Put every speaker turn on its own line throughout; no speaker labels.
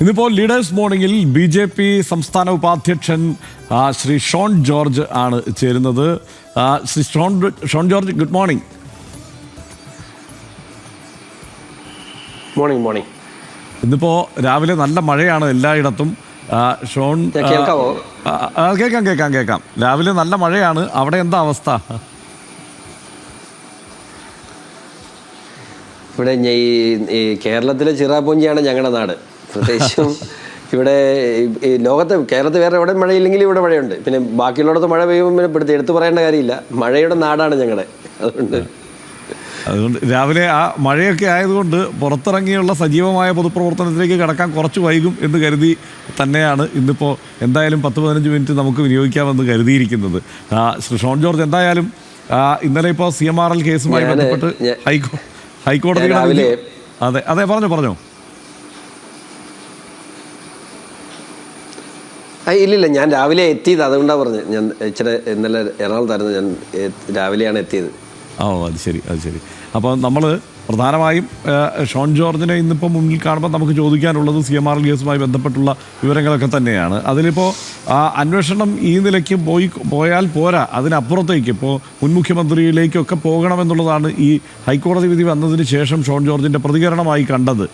ഇന്നിപ്പോൾ ലീഡേഴ്സ് മോർണിംഗിൽ BJP സംസ്ഥാന ഉപാധ്യക്ഷൻ ശ്രീ ഷോൺ ജോർജ് ആണ് ചേരുന്നത്. Shri Shone George, good morning.
Morning.
ഇന്നിപ്പോൾ രാവിലെ നല്ല മഴയാണ് എല്ലായിടത്തും. ഷോൺ, കേൾക്കാം. രാവിലെ നല്ല മഴയാണ്, അവിടെ എന്താ അവസ്ഥ?
ഇവിടെ ഈ കേരളത്തിലെ ചിറാപൂഞ്ചിയാണ് ഞങ്ങളുടെ നാട്. പ്രത്യേകിച്ചും ഇവിടെ കേരളത്തിൽ വേറെ എവിടെ മഴയില്ലെങ്കിൽ ഇവിടെ മഴയുണ്ട്. പിന്നെ ബാക്കിയുള്ളിടത്ത് മഴ പെയ്യുമ്പോൾ പിന്നെ എടുത്തു പറയേണ്ട കാര്യമില്ല. മഴയുടെ നാടാണ് ഞങ്ങളുടെ.
അതുകൊണ്ട് രാവിലെ ആ മഴയൊക്കെ ആയതുകൊണ്ട് പുറത്തിറങ്ങിയുള്ള സജീവമായ പൊതുപ്രവർത്തനത്തിലേക്ക് കടക്കാൻ കുറച്ച് വൈകും എന്ന് കരുതി തന്നെയാണ് ഇന്നിപ്പോൾ എന്തായാലും 10-15 മിനിറ്റ് നമുക്ക് വിനിയോഗിക്കാമെന്ന് കരുതിയിരിക്കുന്നത്. ശ്രീ ഷോൺ ജോർജ്, എന്തായാലും ഇന്നലെ ഇപ്പോൾ CMRL കേസുമായി ബന്ധപ്പെട്ട് ഹൈക്കോടതിയുടെ അതെ പറഞ്ഞോ.
ഇല്ലില്ല, ഞാൻ രാവിലെ എത്തിയത്, അതുകൊണ്ടാണ് പറഞ്ഞത്. ഞാൻ ഇച്ചിരി ഇന്നലെ എറണാകുളത്തായിരുന്നു, ഞാൻ രാവിലെയാണ് എത്തിയത്.
അത് ശരി. അപ്പോൾ നമ്മൾ പ്രധാനമായും ഷോൺ ജോർജിനെ ഇന്നിപ്പോൾ മുന്നിൽ കാണുമ്പോൾ നമുക്ക് ചോദിക്കാനുള്ളത് CMRL കേസുമായി ബന്ധപ്പെട്ടുള്ള വിവരങ്ങളൊക്കെ തന്നെയാണ്. അതിലിപ്പോൾ അന്വേഷണം ഈ നിലയ്ക്ക് പോയാൽ പോരാ, അതിനപ്പുറത്തേക്ക് ഇപ്പോൾ മുൻ മുഖ്യമന്ത്രിയിലേക്കൊക്കെ പോകണമെന്നുള്ളതാണ് ഈ ഹൈക്കോടതി വിധി വന്നതിന് ശേഷം ഷോൺ ജോർജിൻ്റെ പ്രതികരണമായി കണ്ടത്.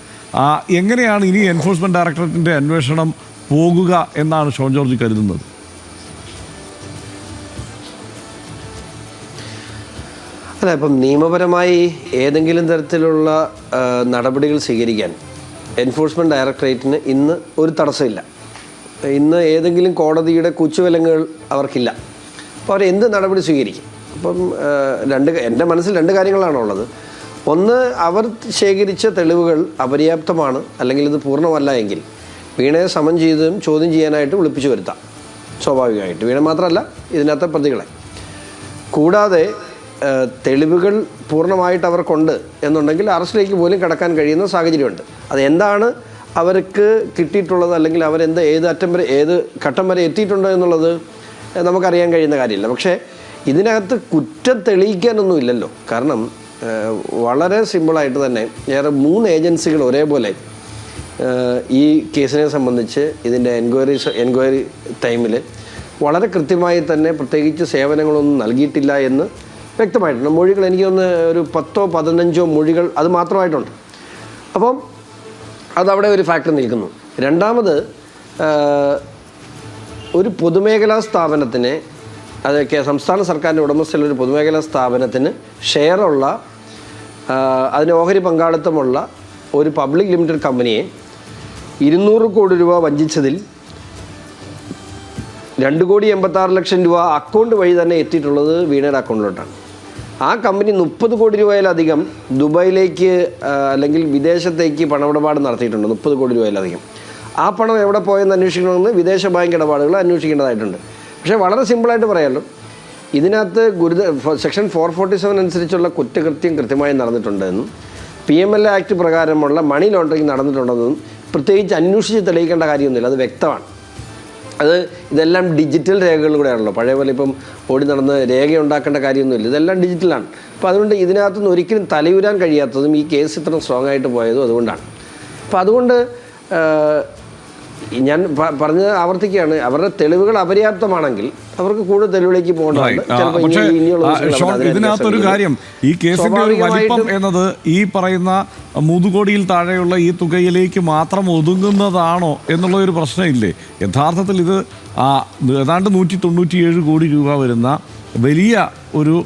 എങ്ങനെയാണ് ഇനി എൻഫോഴ്സ്മെൻറ്റ് ഡയറക്ടറേറ്റിൻ്റെ അന്വേഷണം പോകുക എന്നാണ് ഷോൺ ജോർജ് കരുതുന്നത്?
അല്ല, ഇപ്പം നിയമപരമായി ഏതെങ്കിലും തരത്തിലുള്ള നടപടികൾ സ്വീകരിക്കാൻ എൻഫോഴ്സ്മെൻറ്റ് ഡയറക്ടറേറ്റിന് ഇന്ന് ഒരു തടസ്സമില്ല. ഇന്ന് ഏതെങ്കിലും കോടതിയുടെ കുച്ചുവലങ്ങൾ അവർക്കില്ല. അപ്പോൾ അവർ എന്ത് നടപടി സ്വീകരിക്കും? അപ്പം എൻ്റെ മനസ്സിൽ 2 കാര്യങ്ങളാണുള്ളത്. ഒന്ന്, അവർ ശേഖരിച്ച തെളിവുകൾ അപര്യാപ്തമാണ്, അല്ലെങ്കിൽ ഇത് പൂർണ്ണമല്ല എങ്കിൽ വീണയെ സമൻ ചെയ്തും ചോദ്യം ചെയ്യാനായിട്ട് വിളിപ്പിച്ചു വരുത്താം, സ്വാഭാവികമായിട്ട്. വീണ മാത്രമല്ല, ഇതിനകത്തെ പ്രതികളെ. കൂടാതെ തെളിവുകൾ പൂർണ്ണമായിട്ട് അവർക്കുണ്ട് എന്നുണ്ടെങ്കിൽ അറസ്റ്റിലേക്ക് പോലും കടക്കാൻ കഴിയുന്ന സാഹചര്യമുണ്ട്. അതെന്താണ് അവർക്ക് കിട്ടിയിട്ടുള്ളത്, അല്ലെങ്കിൽ ഏത് ഘട്ടം വരെ എത്തിയിട്ടുണ്ടോ എന്നുള്ളത് നമുക്കറിയാൻ കഴിയുന്ന കാര്യമില്ല. പക്ഷേ ഇതിനകത്ത് കുറ്റം തെളിയിക്കാനൊന്നും ഇല്ലല്ലോ. കാരണം വളരെ സിമ്പിളായിട്ട് തന്നെ 3 ഏജൻസികൾ ഒരേപോലെ ഈ കേസിനെ സംബന്ധിച്ച് ഇതിൻ്റെ എൻക്വയറി ടൈമിൽ വളരെ കൃത്യമായി തന്നെ പ്രത്യേകിച്ച് സേവനങ്ങളൊന്നും നൽകിയിട്ടില്ല എന്ന് വ്യക്തമായിട്ടുണ്ട്. മൊഴികൾ എനിക്കൊന്ന് ഒരു 10-15 മൊഴികൾ അത് മാത്രമായിട്ടുണ്ട്. അപ്പം അതവിടെ ഒരു ഫാക്ടർ നിൽക്കുന്നു. രണ്ടാമത്, ഒരു പൊതുമേഖലാ സ്ഥാപനത്തിന്, അതൊക്കെ സംസ്ഥാന സർക്കാരിൻ്റെ ഉടമസ്ഥയിലുള്ള ഒരു പൊതുമേഖലാ സ്ഥാപനത്തിന് ഷെയറുള്ള, അതിന് ഓഹരി പങ്കാളിത്തമുള്ള ഒരു പബ്ലിക് ലിമിറ്റഡ് കമ്പനിയെ 200 കോടി രൂപ വഞ്ചിച്ചതിൽ 2,86,00,000 രൂപ അക്കൗണ്ട് വഴി തന്നെ എത്തിയിട്ടുള്ളത് വീണയുടെ അക്കൗണ്ടിലോട്ടാണ്. ആ കമ്പനി 30 കോടി രൂപയിലധികം ദുബായിലേക്ക് അല്ലെങ്കിൽ വിദേശത്തേക്ക് പണമിടപാട് നടത്തിയിട്ടുണ്ട്. 30 കോടി രൂപയിലധികം. ആ പണം എവിടെ പോയെന്ന് അന്വേഷിക്കണമെന്ന് വിദേശ ബാങ്ക് ഇടപാടുകൾ അന്വേഷിക്കേണ്ടതായിട്ടുണ്ട്. പക്ഷേ വളരെ സിമ്പിളായിട്ട് പറയാമല്ലോ, ഇതിനകത്ത് സെക്ഷൻ 447 അനുസരിച്ചുള്ള കുറ്റകൃത്യം കൃത്യമായി നടന്നിട്ടുണ്ടെന്നും PMLA ആക്ട് പ്രകാരമുള്ള മണി ലോണ്ടറിങ് നടന്നിട്ടുണ്ടെന്നും പ്രത്യേകിച്ച് അന്വേഷിച്ച് തെളിയിക്കേണ്ട കാര്യമൊന്നുമില്ല. അത് വ്യക്തമാണ്. ഇതെല്ലാം ഡിജിറ്റൽ രേഖകളിലൂടെയാണല്ലോ. പഴയ പോലെ ഇപ്പം ഓടി നടന്ന് രേഖ ഉണ്ടാക്കേണ്ട കാര്യമൊന്നുമില്ല. ഇതെല്ലാം ഡിജിറ്റലാണ്. അപ്പോൾ അതുകൊണ്ട് ഇതിനകത്തുനിന്ന് ഒരിക്കലും തലയൂരാൻ കഴിയാത്തതും ഈ കേസ് ഇത്ര സ്ട്രോങ് ആയിട്ട് പോയതും അതുകൊണ്ടാണ്. അപ്പോൾ അതുകൊണ്ട് ഞാൻ പറഞ്ഞത് ആവർത്തിക്കുകയാണ്, അവരുടെ തെളിവുകൾ അപര്യാപ്തമാണെങ്കിൽ അവർക്ക് കൂടുതൽ തെളിവിലേക്ക് പോകേണ്ടതുണ്ട്.
ഇതിനകത്തൊരു കാര്യം, ഈ കേസിന്റെ ഒരു വലിപ്പം എന്നത് ഈ പറയുന്ന 3 കോടിയിൽ താഴെയുള്ള ഈ തുകയിലേക്ക് മാത്രം ഒതുങ്ങുന്നതാണോ എന്നുള്ള ഒരു പ്രശ്നമില്ലേ? യഥാർത്ഥത്തിൽ ഇത് ഏതാണ്ട് 197 കോടി രൂപ വരുന്ന വലിയ ഒരു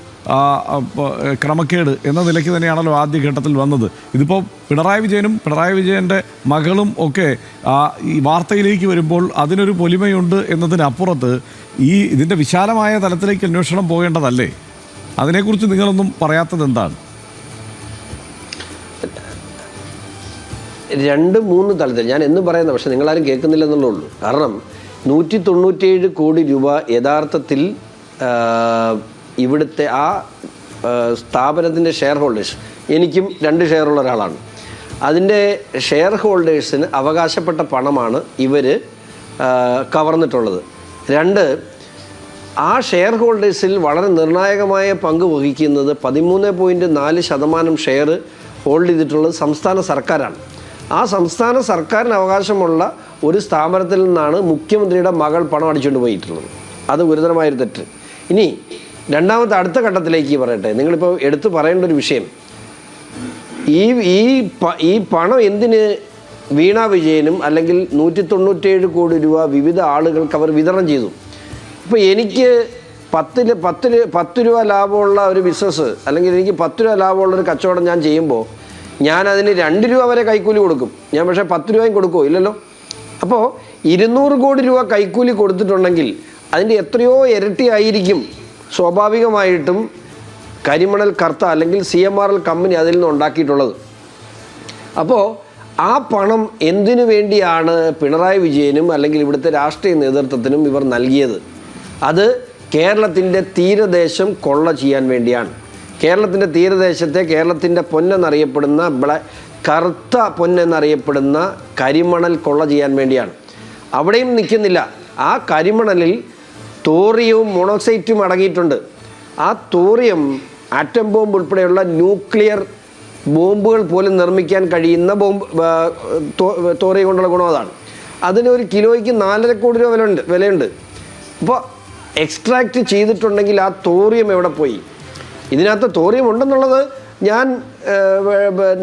ക്രമക്കേട് എന്ന നിലയ്ക്ക് തന്നെയാണല്ലോ ആദ്യഘട്ടത്തിൽ വന്നത്. ഇതിപ്പോൾ പിണറായി വിജയൻ്റെ മകളും ഒക്കെ ഈ വാർത്തയിലേക്ക് വരുമ്പോൾ അതിനൊരു പൊലിമയുണ്ട് എന്നതിനപ്പുറത്ത് ഇതിൻ്റെ വിശാലമായ തലത്തിലേക്ക് അന്വേഷണം പോകേണ്ടതല്ലേ? അതിനെക്കുറിച്ച് നിങ്ങളൊന്നും പറയാത്തത് എന്താണ്?
2-3 തലത്തിൽ ഞാൻ എന്നും പറയുന്നത്, പക്ഷേ നിങ്ങളാരും കേൾക്കുന്നില്ലെന്നുള്ളൂ. കാരണം 197 കോടി രൂപ യഥാർത്ഥത്തിൽ ഇവിടുത്തെ ആ സ്ഥാപനത്തിൻ്റെ ഷെയർ ഹോൾഡേഴ്സ്, എനിക്കും 2 ഷെയറുള്ള ഒരാളാണ്, അതിൻ്റെ ഷെയർ ഹോൾഡേഴ്സിന് അവകാശപ്പെട്ട പണമാണ് ഇവർ കവർന്നിട്ടുള്ളത്. 2, ആ ഷെയർ ഹോൾഡേഴ്സിൽ വളരെ നിർണായകമായ പങ്ക് വഹിക്കുന്നത് 13.4% ഷെയർ ഹോൾഡ് ചെയ്തിട്ടുള്ളത് സംസ്ഥാന സർക്കാരാണ്. ആ സംസ്ഥാന സർക്കാരിന് അവകാശമുള്ള ഒരു സ്ഥാപനത്തിൽ നിന്നാണ് മുഖ്യമന്ത്രിയുടെ മകൾ പണം അടിച്ചുകൊണ്ട് പോയിട്ടുള്ളത്. അത് ഗുരുതരമായൊരു തെറ്റ്. ഇനി രണ്ടാമത്തെ അടുത്ത ഘട്ടത്തിലേക്ക് പറയട്ടെ. നിങ്ങളിപ്പോൾ എടുത്തു പറയേണ്ട ഒരു വിഷയം, ഈ പണം എന്തിന് വീണ വിജയനും അല്ലെങ്കിൽ 197 കോടി രൂപ വിവിധ ആളുകൾക്ക് അവർ വിതരണം ചെയ്തു. ഇപ്പോൾ എനിക്ക് 10 രൂപ ലാഭമുള്ള ഒരു ബിസിനസ് അല്ലെങ്കിൽ എനിക്ക് 10 രൂപ ലാഭമുള്ളൊരു കച്ചവടം ഞാൻ ചെയ്യുമ്പോൾ ഞാനതിന് 2 രൂപ വരെ കൈക്കൂലി കൊടുക്കും. ഞാൻ പക്ഷേ 10 രൂപയും കൊടുക്കുമോ? ഇല്ലല്ലോ. അപ്പോൾ 200 കോടി രൂപ കൈക്കൂലി കൊടുത്തിട്ടുണ്ടെങ്കിൽ അതിൻ്റെ എത്രയോ ഇരട്ടിയായിരിക്കും സ്വാഭാവികമായിട്ടും കരിമണൽ കർത്ത അല്ലെങ്കിൽ CMRL കമ്പനി അതിൽ നിന്ന് ഉണ്ടാക്കിയിട്ടുള്ളത്. അപ്പോൾ ആ പണം എന്തിനു വേണ്ടിയാണ് പിണറായി വിജയനും അല്ലെങ്കിൽ ഇവിടുത്തെ രാഷ്ട്രീയ നേതൃത്വത്തിനും ഇവർ നൽകിയത്? അത് കേരളത്തിൻ്റെ തീരദേശം കൊള്ള ചെയ്യാൻ വേണ്ടിയാണ്. കേരളത്തിൻ്റെ തീരദേശത്തെ കേരളത്തിൻ്റെ പൊന്നെന്നറിയപ്പെടുന്ന കറുത്ത പൊന്നെന്നറിയപ്പെടുന്ന കരിമണൽ കൊള്ള ചെയ്യാൻ വേണ്ടിയാണ്. അവിടെയും നിൽക്കുന്നില്ല. ആ കരിമണലിൽ തോറിയവും മോണോക്സൈറ്റും അടങ്ങിയിട്ടുണ്ട്. ആ തോറിയം ആറ്റം ബോംബ് ഉൾപ്പെടെയുള്ള ന്യൂക്ലിയർ ബോംബുകൾ പോലും നിർമ്മിക്കാൻ കഴിയുന്ന തോറിയം കൊണ്ടുള്ള ഗുണം അതാണ്. അതിന് ഒരു കിലോയ്ക്ക് 4.5 കോടി രൂപ വിലയുണ്ട്. അപ്പോൾ എക്സ്ട്രാക്റ്റ് ചെയ്തിട്ടുണ്ടെങ്കിൽ ആ തോറിയം എവിടെ പോയി? ഇതിനകത്ത് തോറിയം ഉണ്ടെന്നുള്ളത്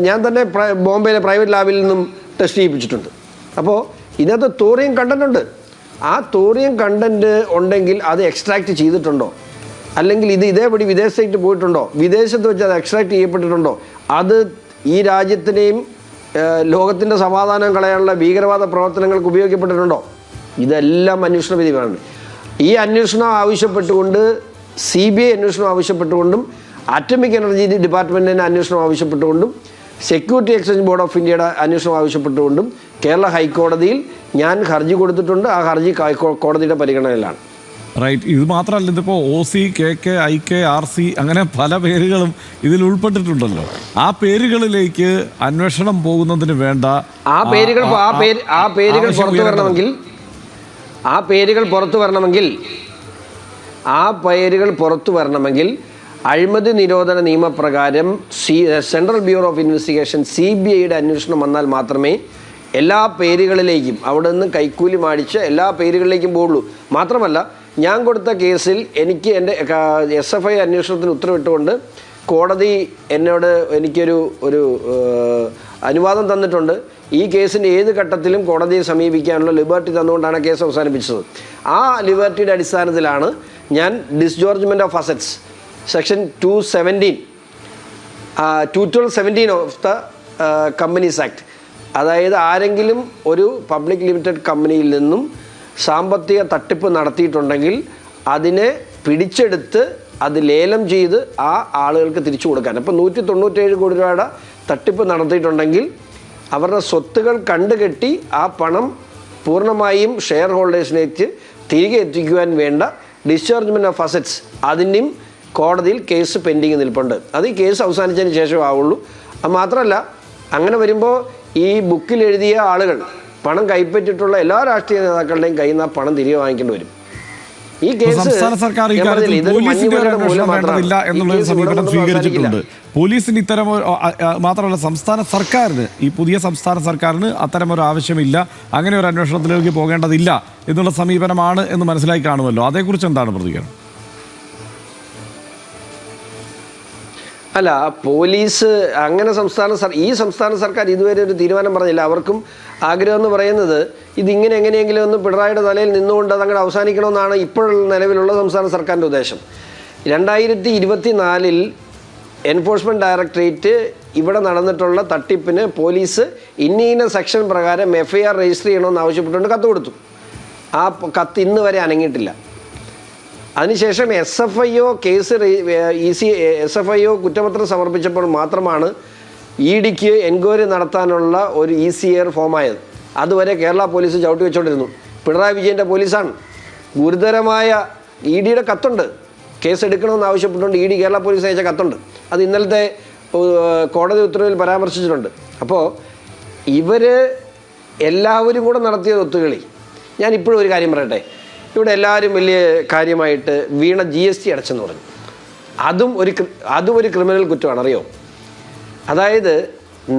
ഞാൻ തന്നെ ബോംബെയിലെ പ്രൈവറ്റ് ലാബിൽ നിന്നും ടെസ്റ്റ് ചെയ്യിപ്പിച്ചിട്ടുണ്ട്. അപ്പോൾ ഇതിനകത്ത് തോറിയം കണ്ടന്റ് ഉണ്ട്. ആ തോറിയം കണ്ടന്റ് ഉണ്ടെങ്കിൽ അത് എക്സ്ട്രാക്റ്റ് ചെയ്തിട്ടുണ്ടോ? അല്ലെങ്കിൽ ഇതേപടി വിദേശത്തേക്ക് പോയിട്ടുണ്ടോ? വിദേശത്ത് വെച്ച് അത് എക്സ്ട്രാക്ട് ചെയ്യപ്പെട്ടിട്ടുണ്ടോ? അത് ഈ രാജ്യത്തിനെയും ലോകത്തിൻ്റെ സമാധാനം കളയാനുള്ള ഭീകരവാദ പ്രവർത്തനങ്ങൾക്ക് ഉപയോഗിക്കപ്പെട്ടിട്ടുണ്ടോ? ഇതെല്ലാം അന്വേഷണ വിധേയമാണ്. ഈ അന്വേഷണം ആവശ്യപ്പെട്ടുകൊണ്ട് CBI അന്വേഷണം ആവശ്യപ്പെട്ടുകൊണ്ടും ആറ്റമിക് എനർജി ഡിപ്പാർട്ട്മെൻറ്റിൻ്റെ അന്വേഷണം ആവശ്യപ്പെട്ടുകൊണ്ടും സെക്യൂരിറ്റി എക്സ്ചേഞ്ച് ബോർഡ് ഓഫ് ഇന്ത്യയുടെ അന്വേഷണം ആവശ്യപ്പെട്ടുകൊണ്ടും കേരള ഹൈക്കോടതിയിൽ ഞാൻ ഹർജി കൊടുത്തിട്ടുണ്ട്. ആ ഹർജി കോടതിയുടെ പരിഗണനയിലാണ്.
റൈറ്റ്. ഇത് മാത്രമല്ല, ഇതിപ്പോൾ OC, KK, IK, RC അങ്ങനെ പല പേരുകളും ഇതിൽ ഉൾപ്പെട്ടിട്ടുണ്ടല്ലോ. ആ പേരുകളിലേക്ക് അന്വേഷണം പോകുന്നതിന് വേണ്ട
ആ പേരുകൾ പുറത്തു വരണമെങ്കിൽ അഴിമതി നിരോധന നിയമപ്രകാരം സെൻട്രൽ ബ്യൂറോ ഓഫ് ഇൻവെസ്റ്റിഗേഷൻ CBIയുടെ അന്വേഷണം വന്നാൽ മാത്രമേ എല്ലാ പേരുകളിലേക്കും അവിടെ നിന്ന് കൈക്കൂലി മാടിച്ച് എല്ലാ പേരുകളിലേക്കും പോകുള്ളൂ. മാത്രമല്ല, ഞാൻ കൊടുത്ത കേസിൽ എനിക്ക് എൻ്റെ SFI അന്വേഷണത്തിന് ഉത്തരവിട്ടുകൊണ്ട് കോടതി എനിക്കൊരു അനുവാദം തന്നിട്ടുണ്ട്. ഈ കേസിൻ്റെ ഏത് ഘട്ടത്തിലും കോടതിയെ സമീപിക്കാനുള്ള ലിബർട്ടി തന്നുകൊണ്ടാണ് കേസ് അവസാനിപ്പിച്ചത്. ആ ലിബർട്ടിയുടെ അടിസ്ഥാനത്തിലാണ് ഞാൻ disgorgement of assets section 212 of the companies act, അതായത് ആരെങ്കിലും ഒരു പബ്ലിക് ലിമിറ്റഡ് കമ്പനിയിൽ നിന്നും സാമ്പത്തിക തട്ടിപ്പ് നടത്തിയിട്ടുണ്ടെങ്കിൽ അതിനെ പിടിച്ചെടുത്ത് അത് ലേലം ചെയ്ത് ആ ആളുകൾക്ക് തിരിച്ചു കൊടുക്കാൻ. അപ്പോൾ 197 കോടി രൂപയുടെ തട്ടിപ്പ് നടത്തിയിട്ടുണ്ടെങ്കിൽ അവരുടെ സ്വത്തുകൾ കണ്ടുകെട്ടി ആ പണം പൂർണ്ണമായും ഷെയർ ഹോൾഡേഴ്സിലേക്ക് തിരികെ എത്തിക്കുവാൻ വേണ്ട ഡിസ്ചാർജ്മെൻറ്റ് ഓഫ് അസറ്റ്സ് അതിൻ്റെയും കോടതിയിൽ കേസ് പെൻഡിങ് നിൽപ്പുണ്ട്. അത് ഈ കേസ് അവസാനിച്ചതിന് ശേഷം ആവുള്ളൂ. അത് മാത്രമല്ല, അങ്ങനെ വരുമ്പോൾ ഈ ബുക്കിൽ എഴുതിയ ആളുകൾ പണം കൈപ്പറ്റിയിട്ടുള്ള എല്ലാ രാഷ്ട്രീയ നേതാക്കളുടെയും കയ്യിൽ നിന്ന് ആ പണം തിരികെ വാങ്ങിക്കേണ്ടി വരും. ഈ കേസ്
സംസ്ഥാന സർക്കാർ എന്നുള്ളൊരു സമീപനം സ്വീകരിച്ചിട്ടുണ്ട്. പോലീസിന് ഇത്തരം മാത്രമല്ല, സംസ്ഥാന സർക്കാരിന്, ഈ പുതിയ സംസ്ഥാന സർക്കാരിന് അത്തരമൊരു ആവശ്യമില്ല, അങ്ങനെ ഒരു അന്വേഷണത്തിലേക്ക് പോകേണ്ടതില്ല എന്നുള്ള സമീപനമാണ് എന്ന് മനസ്സിലാക്കി കാണുമല്ലോ. അതേക്കുറിച്ച് എന്താണ് പ്രതികരണം?
അല്ല, പോലീസ് അങ്ങനെ ഈ സംസ്ഥാന സർക്കാർ ഇതുവരെ ഒരു തീരുമാനം പറഞ്ഞില്ല. അവർക്കും ആഗ്രഹം എന്ന് പറയുന്നത് ഇതിങ്ങനെ എങ്ങനെയെങ്കിലും ഒന്ന് പിണറായിയുടെ തലയിൽ നിന്നുകൊണ്ട് അതങ്ങനെ അവസാനിക്കണമെന്നാണ് ഇപ്പോഴുള്ള നിലവിലുള്ള സംസ്ഥാന സർക്കാരിൻ്റെ ഉദ്ദേശം. 2024 എൻഫോഴ്സ്മെൻറ്റ് ഡയറക്ടറേറ്റ് ഇവിടെ നടന്നിട്ടുള്ള തട്ടിപ്പിന് പോലീസ് ഇന്ന സെക്ഷൻ പ്രകാരം FIR രജിസ്റ്റർ ചെയ്യണമെന്ന് ആവശ്യപ്പെട്ടുകൊണ്ട് കത്ത് കൊടുത്തു. ആ കത്ത് ഇന്ന് വരെ അനങ്ങിയിട്ടില്ല. അതിനുശേഷം SFIO കുറ്റപത്രം സമർപ്പിച്ചപ്പോൾ മാത്രമാണ് EDക്ക് എൻക്വയറി നടത്താനുള്ള ഒരു ECR ഫോമായത്. അതുവരെ കേരള പോലീസ് ചവിട്ടി വെച്ചുകൊണ്ടിരുന്നു. പിണറായി വിജയൻ്റെ പോലീസാണ്. ഗുരുതരമായ EDയുടെ കത്തുണ്ട്, കേസ് എടുക്കണമെന്ന് ആവശ്യപ്പെട്ടുകൊണ്ട് ED കേരള പോലീസ് അയച്ച കത്തുണ്ട്. അത് ഇന്നലത്തെ കോടതി ഉത്തരവിൽ പരാമർശിച്ചിട്ടുണ്ട്. അപ്പോൾ എല്ലാവരും കൂടെ നടത്തിയ ഒത്തുകളി. ഞാൻ ഇപ്പോഴും ഒരു കാര്യം പറയട്ടെ. ഇവിടെ എല്ലാവരും വലിയ കാര്യമായിട്ട് വീണ GST അടച്ചെന്ന് പറഞ്ഞു. അതും ഒരു ക്രിമിനൽ കുറ്റമാണ്, അറിയോ? അതായത്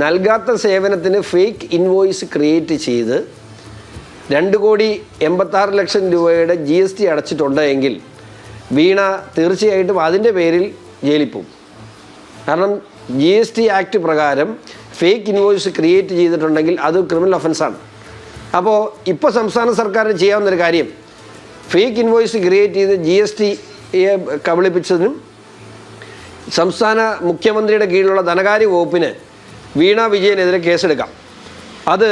നൽകാത്ത സേവനത്തിന് ഫേക്ക് ഇൻവോയ്സ് ക്രിയേറ്റ് ചെയ്ത് 2,86,00,000 രൂപയുടെ GST അടച്ചിട്ടുണ്ട് എങ്കിൽ വീണ തീർച്ചയായിട്ടും അതിൻ്റെ പേരിൽ ജയിലിൽ പോകും. കാരണം GST ആക്ട് പ്രകാരം ഫേക്ക് ഇൻവോയ്സ് ക്രിയേറ്റ് ചെയ്തിട്ടുണ്ടെങ്കിൽ അത് ക്രിമിനൽ ഒഫൻസാണ്. അപ്പോൾ ഇപ്പോൾ സംസ്ഥാന സർക്കാരിന് ചെയ്യാവുന്നൊരു കാര്യം, ഫേക്ക് ഇൻവോയ്സ് ക്രിയേറ്റ് ചെയ്ത് GSTയെ കബളിപ്പിച്ചതിനും സംസ്ഥാന മുഖ്യമന്ത്രിയുടെ കീഴിലുള്ള ധനകാര്യ വകുപ്പിന് വീണ വിജയനെതിരെ കേസെടുക്കാം. അത്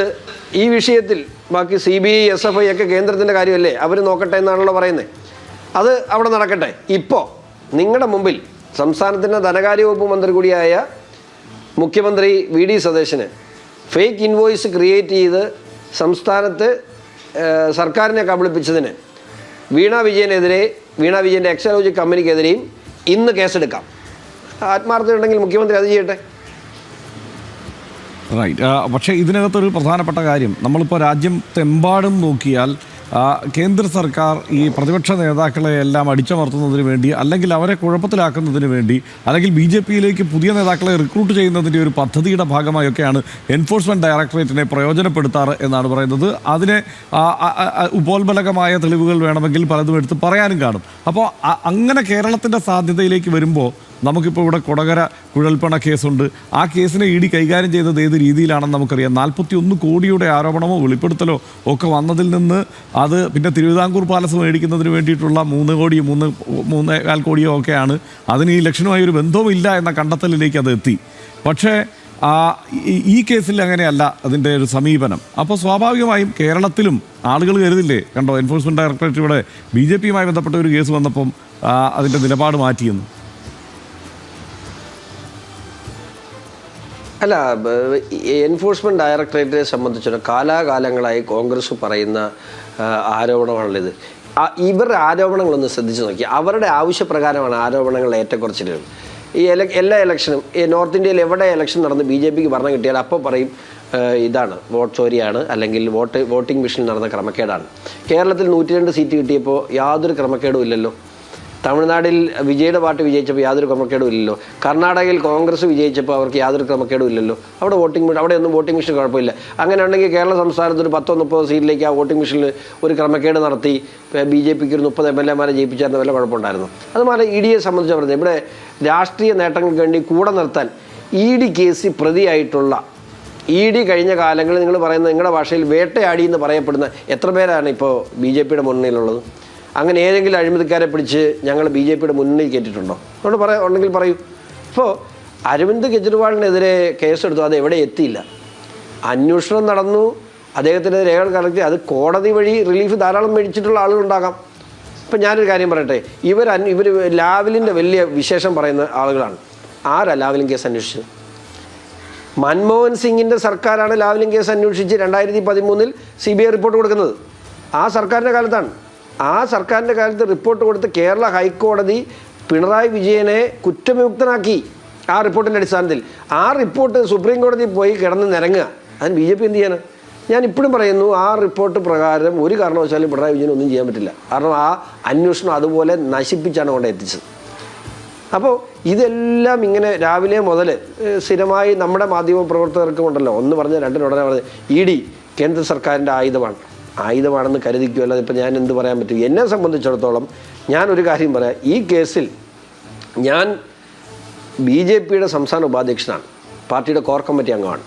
ഈ വിഷയത്തിൽ ബാക്കി CBI SFI ഒക്കെ കേന്ദ്രത്തിൻ്റെ കാര്യമല്ലേ, അവർ നോക്കട്ടെ എന്നാണല്ലോ പറയുന്നത്. അത് അവിടെ നടക്കട്ടെ. ഇപ്പോൾ നിങ്ങളുടെ മുമ്പിൽ സംസ്ഥാനത്തിൻ്റെ ധനകാര്യ വകുപ്പ് മന്ത്രി കൂടിയായ മുഖ്യമന്ത്രി VD സതീശന് ഫേക്ക് ഇൻവോയ്സ് ക്രിയേറ്റ് ചെയ്ത് സംസ്ഥാനത്ത് സർക്കാരിനെ കബളിപ്പിച്ചതിന് വീണ വിജയൻ്റെ എക്സാലോജി കമ്പനിക്കെതിരെയും ഇന്ന് കേസെടുക്കാം. ആത്മാർത്ഥതയുണ്ടെങ്കിൽ മുഖ്യമന്ത്രി അത് ചെയ്യട്ടെ.
റൈറ്റ്. പക്ഷേ ഇതിനകത്തൊരു പ്രധാനപ്പെട്ട കാര്യം, നമ്മളിപ്പോൾ രാജ്യത്തെമ്പാടും നോക്കിയാൽ കേന്ദ്ര സർക്കാർ ഈ പ്രതിപക്ഷ നേതാക്കളെ എല്ലാം അടിച്ചമർത്തുന്നതിന് വേണ്ടി, അല്ലെങ്കിൽ അവരെ കുഴപ്പത്തിലാക്കുന്നതിന് വേണ്ടി, അല്ലെങ്കിൽ BJPയിലേക്ക് പുതിയ നേതാക്കളെ റിക്രൂട്ട് ചെയ്യുന്നതിൻ്റെ ഒരു പദ്ധതിയുടെ ഭാഗമായൊക്കെയാണ് എൻഫോഴ്സ്മെൻറ്റ് ഡയറക്ടറേറ്റിനെ പ്രയോജനപ്പെടുത്താറ് എന്നാണ് പറയുന്നത്. അതിന് ഉപോത്ബലകമായ തെളിവുകൾ വേണമെങ്കിൽ പലതും എടുത്ത് പറയാനും കാണും. അപ്പോൾ അങ്ങനെ കേരളത്തിൻ്റെ സാധ്യതയിലേക്ക് വരുമ്പോൾ നമുക്കിപ്പോൾ ഇവിടെ കൊടകര കുഴൽപ്പണ കേസുണ്ട്. ആ കേസിനെ ED കൈകാര്യം ചെയ്തത് ഏത് രീതിയിലാണെന്ന് നമുക്കറിയാം. 41 കോടിയുടെ ആരോപണമോ വെളിപ്പെടുത്തലോ ഒക്കെ വന്നതിൽ നിന്ന് അത് പിന്നെ തിരുവിതാംകൂർ പാലസ് മേടിക്കുന്നതിന് വേണ്ടിയിട്ടുള്ള 3 കോടിയോ 3.25 കോടിയോ ഒക്കെയാണ്. അതിന് ഈ ഇലക്ഷനുമായി ഒരു ബന്ധവുമില്ല എന്ന കണ്ടെത്തലിലേക്ക് അത് എത്തി. പക്ഷേ ഈ കേസിൽ അങ്ങനെയല്ല അതിൻ്റെ ഒരു സമീപനം. അപ്പോൾ സ്വാഭാവികമായും കേരളത്തിലും ആളുകൾ കരുതില്ലേ, കണ്ടോ എൻഫോഴ്സ്മെൻറ്റ് ഡയറക്ടറേറ്റ് ഇവിടെ BJPയുമായി ബന്ധപ്പെട്ട ഒരു കേസ് വന്നപ്പം അതിൻ്റെ നിലപാട് മാറ്റിയെന്ന്.
അല്ല, എൻഫോഴ്സ്മെൻറ്റ് ഡയറക്ടറേറ്റിനെ സംബന്ധിച്ചിടത്തോളം കാലാകാലങ്ങളായി കോൺഗ്രസ് പറയുന്ന ആരോപണമാണുള്ളത്. ഇവരുടെ ആരോപണങ്ങളൊന്ന് ശ്രദ്ധിച്ച് നോക്കി. അവരുടെ ആവശ്യപ്രകാരമാണ് ആരോപണങ്ങൾ ഏറ്റക്കുറച്ചിലുകൾ. ഈ എല്ലാ ഇലക്ഷനും നോർത്ത് ഇന്ത്യയിൽ എവിടെ ഇലക്ഷൻ നടന്ന് BJPക്ക് ഭരണം കിട്ടിയാൽ അപ്പോൾ പറയും ഇതാണ് വോട്ട് ചോരിയാണ്, അല്ലെങ്കിൽ വോട്ടിംഗ് മെഷീനിൽ നടന്ന ക്രമക്കേടാണ്. കേരളത്തിൽ 102 സീറ്റ് കിട്ടിയപ്പോൾ യാതൊരു ക്രമക്കേടും ഇല്ലല്ലോ. തമിഴ്നാട്ടിൽ വിജയുടെ പാർട്ടി വിജയിച്ചപ്പോൾ യാതൊരു ക്രമക്കേടും ഇല്ലല്ലോ. കർണാടകയിൽ കോൺഗ്രസ് വിജയിച്ചപ്പോൾ അവർക്ക് യാതൊരു ക്രമക്കേടും ഇല്ലല്ലോ. അവിടെയൊന്നും വോട്ടിംഗ് മെഷീൻ കുഴപ്പമില്ല. അങ്ങനെ ഉണ്ടെങ്കിൽ കേരള സംസ്ഥാനത്ത് ഒരു 10-30 സീറ്റിലേക്ക് ആ വോട്ടിംഗ് മെഷീനിൽ ഒരു ക്രമക്കേട് നടത്തി BJPക്ക് ഒരു 30 MLA ജയിപ്പിച്ചായിരുന്ന വല്ല കുഴപ്പമുണ്ടായിരുന്നു. അതുപോലെ EDയെ സംബന്ധിച്ച് പറഞ്ഞത് ഇവിടെ രാഷ്ട്രീയ നേട്ടങ്ങൾക്ക് വേണ്ടി കൂടെ നിർത്താൻ ED കേസിൽ പ്രതിയായിട്ടുള്ള ED കഴിഞ്ഞ കാലങ്ങളിൽ നിങ്ങൾ പറയുന്ന നിങ്ങളുടെ ഭാഷയിൽ വേട്ടയാടി എന്ന് പറയപ്പെടുന്ന എത്ര പേരാണ് ഇപ്പോൾ BJPയുടെ മുന്നിലുള്ളത്? അങ്ങനെ ഏതെങ്കിലും അഴിമതിക്കാരെ പിടിച്ച് ഞങ്ങൾ BJPയുടെ മുന്നിൽ കയറ്റിയിട്ടുണ്ടോ? അതുകൊണ്ട് ഉണ്ടെങ്കിൽ പറയൂ. ഇപ്പോൾ അരവിന്ദ് കെജ്രിവാളിനെതിരെ കേസെടുത്തു, അത് എവിടെ എത്തിയില്ല. അന്വേഷണം നടന്നു, അദ്ദേഹത്തിൻ്റെ രേഖകൾ കളക്ട്, അത് കോടതി വഴി റിലീഫ് ധാരാളം മേടിച്ചിട്ടുള്ള ആളുകളുണ്ടാകാം. ഇപ്പം ഞാനൊരു കാര്യം പറയട്ടെ, ഇവർ ലാവ്ലിൻ്റെ വലിയ വിശേഷം പറയുന്ന ആളുകളാണ്. ആരാ ലാവ്ലിൻ കേസ് അന്വേഷിച്ചത്? മൻമോഹൻ സിംഗിൻ്റെ സർക്കാരാണ് ലാവ്ലിൻ കേസ് അന്വേഷിച്ച് 2013 CBI റിപ്പോർട്ട് കൊടുക്കുന്നത്. ആ സർക്കാരിൻ്റെ കാലത്താണ്. ആ സർക്കാരിൻ്റെ കാലത്ത് റിപ്പോർട്ട് കൊടുത്ത് കേരള ഹൈക്കോടതി പിണറായി വിജയനെ കുറ്റവിമുക്തനാക്കി ആ റിപ്പോർട്ടിൻ്റെ അടിസ്ഥാനത്തിൽ. ആ റിപ്പോർട്ട് സുപ്രീം കോടതിയിൽ പോയി കിടന്ന് നിരങ്ങുക. അതിന് BJP എന്ത് ചെയ്യാൻ? ഞാൻ ഇപ്പോഴും പറയുന്നു, ആ റിപ്പോർട്ട് പ്രകാരം ഒരു കാരണവശാലും പിണറായി വിജയൻ ഒന്നും ചെയ്യാൻ പറ്റില്ല. കാരണം ആ അന്വേഷണം അതുപോലെ നശിപ്പിച്ചാണ് കൊണ്ട് എത്തിച്ചത്. അപ്പോൾ ഇതെല്ലാം ഇങ്ങനെ രാവിലെ മുതൽ സ്ഥിരമായി നമ്മുടെ മാധ്യമ പ്രവർത്തകർക്കും ഉണ്ടല്ലോ, ഒന്ന് പറഞ്ഞ രണ്ടിനുടനെ പറഞ്ഞ് ED കേന്ദ്ര സർക്കാരിൻ്റെ ആയുധമാണെന്ന് കരുതിക്കുമല്ലോ. ഇപ്പം ഞാൻ എന്ത് പറയാൻ പറ്റും? എന്നെ സംബന്ധിച്ചിടത്തോളം ഞാനൊരു കാര്യം പറയാം. ഈ കേസിൽ ഞാൻ BJPയുടെ സംസ്ഥാന ഉപാധ്യക്ഷനാണ്, പാർട്ടിയുടെ കോർ കമ്മിറ്റി അംഗമാണ്.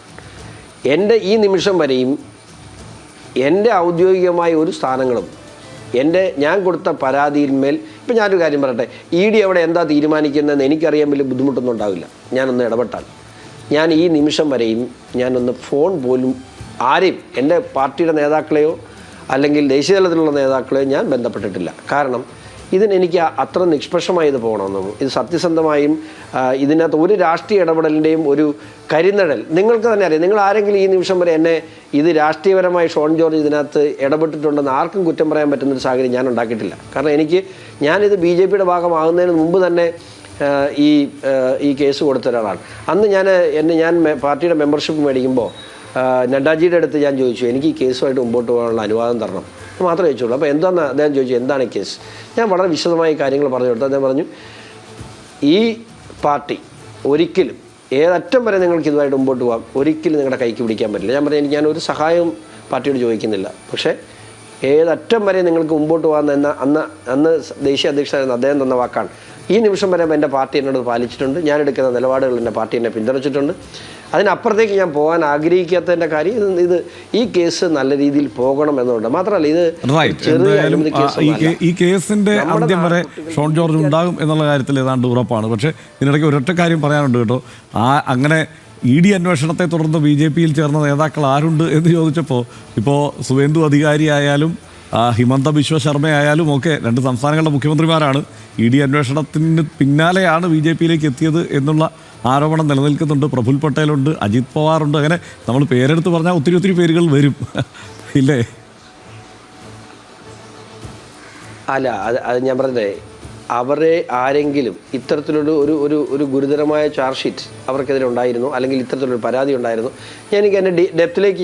എൻ്റെ ഈ നിമിഷം വരെയും എൻ്റെ ഔദ്യോഗികമായ ഒരു സ്ഥാനങ്ങളും ഞാൻ കൊടുത്ത പരാതിയിന്മേൽ ഇപ്പം ഞാനൊരു കാര്യം പറയട്ടെ, ED അവിടെ എന്താ തീരുമാനിക്കുന്നതെന്ന് എനിക്കറിയാൻ വലിയ ബുദ്ധിമുട്ടൊന്നും ഉണ്ടാവില്ല. ഞാനൊന്ന് ഇടപെട്ടാൽ ഞാൻ ഈ നിമിഷം വരെയും ഞാനൊന്ന് ഫോൺ പോലും ആരെയും എൻ്റെ പാർട്ടിയുടെ നേതാക്കളെയോ അല്ലെങ്കിൽ ദേശീയ തലത്തിലുള്ള നേതാക്കളെയോ ഞാൻ ബന്ധപ്പെട്ടിട്ടില്ല. കാരണം ഇതിനെനിക്ക് അത്ര നിഷ്പക്ഷമായി ഇത് പോകണമെന്നും ഇത് സത്യസന്ധമായും ഇതിനകത്ത് ഒരു രാഷ്ട്രീയ ഇടപെടലിൻ്റെയും ഒരു കരിനിഴൽ നിങ്ങൾക്ക് തന്നെ അറിയാം. നിങ്ങൾ ആരെങ്കിലും ഈ നിമിഷം വരെ എന്നെ ഇത് രാഷ്ട്രീയപരമായി ഷോൺ ജോർജ് ഇതിനകത്ത് ഇടപെട്ടിട്ടുണ്ടെന്ന് ആർക്കും കുറ്റം പറയാൻ പറ്റുന്നൊരു സാഹചര്യം ഞാൻ ഉണ്ടാക്കിയിട്ടില്ല. കാരണം ഞാനിത് BJPയുടെ ഭാഗമാകുന്നതിന് മുമ്പ് തന്നെ ഈ കേസ് കൊടുത്ത ഒരാളാണ്. അന്ന് ഞാൻ പാർട്ടിയുടെ മെമ്പർഷിപ്പ് മേടിക്കുമ്പോൾ നഡ്ഡാജിയുടെ അടുത്ത് ഞാൻ ചോദിച്ചു, എനിക്ക് ഈ കേസുമായിട്ട് മുമ്പോട്ട് പോകാനുള്ള അനുവാദം തരണം. മാത്രമേ ചോദിച്ചുള്ളൂ. അപ്പോൾ എന്താണെന്ന് അദ്ദേഹം ചോദിച്ചു, എന്താണ് ഈ കേസ്? ഞാൻ വളരെ വിശദമായി കാര്യങ്ങൾ പറഞ്ഞു കൊടുത്തു. അദ്ദേഹം പറഞ്ഞു, ഈ പാർട്ടി ഒരിക്കലും ഏതറ്റം വരെ നിങ്ങൾക്ക് ഇതുമായിട്ട് മുമ്പോട്ട് പോകാം, ഒരിക്കലും നിങ്ങളുടെ കൈക്ക് പിടിക്കാൻ പറ്റില്ല. ഞാൻ പറഞ്ഞു, ഞാനൊരു സഹായവും പാർട്ടിയോട് ചോദിക്കുന്നില്ല. പക്ഷേ ഏതറ്റം വരെ നിങ്ങൾക്ക് മുമ്പോട്ട് പോകാമെന്ന അന്ന് ദേശീയ അധ്യക്ഷനായിരുന്ന അദ്ദേഹം തന്ന വാക്കാണ്. ഈ നിമിഷം വരെ എൻ്റെ പാർട്ടി എന്നോട് പാലിച്ചിട്ടുണ്ട്. ഞാൻ എടുക്കുന്ന നിലപാടുകൾ എൻ്റെ പാർട്ടി എന്നെ പിന്തുണച്ചിട്ടുണ്ട്. അതിനപ്പുറത്തേക്ക് ഞാൻ പോകാൻ ആഗ്രഹിക്കാത്തതിൻ്റെ കാര്യം ഈ കേസ് നല്ല രീതിയിൽ പോകണം എന്നുണ്ട്. മാത്രമല്ല ഇത്
ഈ കേസിന്റെ അന്ത്യം വരെ ഷോൺ ജോർജ് ഉണ്ടാകും എന്നുള്ള കാര്യത്തിൽ ഏതാണ്ട് ഉറപ്പാണ്. പക്ഷേ ഇതിനിടയ്ക്ക് ഒരൊറ്റ കാര്യം പറയാനുണ്ട് കേട്ടോ. അങ്ങനെ ED അന്വേഷണത്തെ തുടർന്ന് BJPയിൽ ചേർന്ന നേതാക്കൾ ആരുണ്ട് എന്ന് ചോദിച്ചപ്പോൾ ഇപ്പോൾ സുവേന്ദു അധികാരി ആയാലും ഹിമന്ത ബിശ്വ ശർമ്മ ആയാലും ഒക്കെ 2 സംസ്ഥാനങ്ങളുടെ മുഖ്യമന്ത്രിമാരാണ്. ED അന്വേഷണത്തിന് പിന്നാലെയാണ് BJPയിലേക്ക് എത്തിയത് എന്നുള്ള ആരോപണം നിലനിൽക്കുന്നുണ്ട്. പ്രഫുൽ പട്ടേലുണ്ട്, അജിത് പവാറുണ്ട്. അങ്ങനെ നമ്മൾ പേരെടുത്ത് പറഞ്ഞാൽ ഒത്തിരി പേരുകൾ വരും ഇല്ലേ?
അല്ല, അത് ഞാൻ പറഞ്ഞേ, അവരെ ആരെങ്കിലും ഇത്തരത്തിലൊരു ഒരു ഗുരുതരമായ ചാർജ് ഷീറ്റ് അവർക്കെതിരെ ഉണ്ടായിരുന്നു, അല്ലെങ്കിൽ ഇത്തരത്തിലൊരു പരാതി ഉണ്ടായിരുന്നു, എനിക്ക് എൻ്റെ ഡെപ്തിലേക്ക്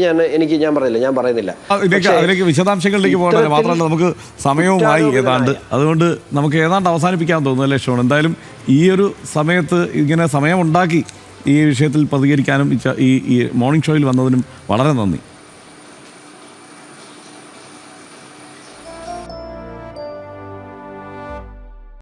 ഞാൻ പറയുന്നില്ല.
അതിലേക്ക് വിശദാംശങ്ങളിലേക്ക് പോകണമല്ലോ. മാത്രമല്ല നമുക്ക് സമയവുമായി ഏതാണ്ട്, അതുകൊണ്ട് നമുക്ക് ഏതാണ്ട് അവസാനിപ്പിക്കാൻ തോന്നുന്നു അല്ലേ ഷോൺ? എന്തായാലും ഈ ഒരു സമയത്ത് ഇങ്ങനെ സമയമുണ്ടാക്കി ഈ വിഷയത്തിൽ പ്രതികരിക്കാനും ഈ മോർണിംഗ് ഷോയിൽ വന്നതിനും വളരെ നന്ദി.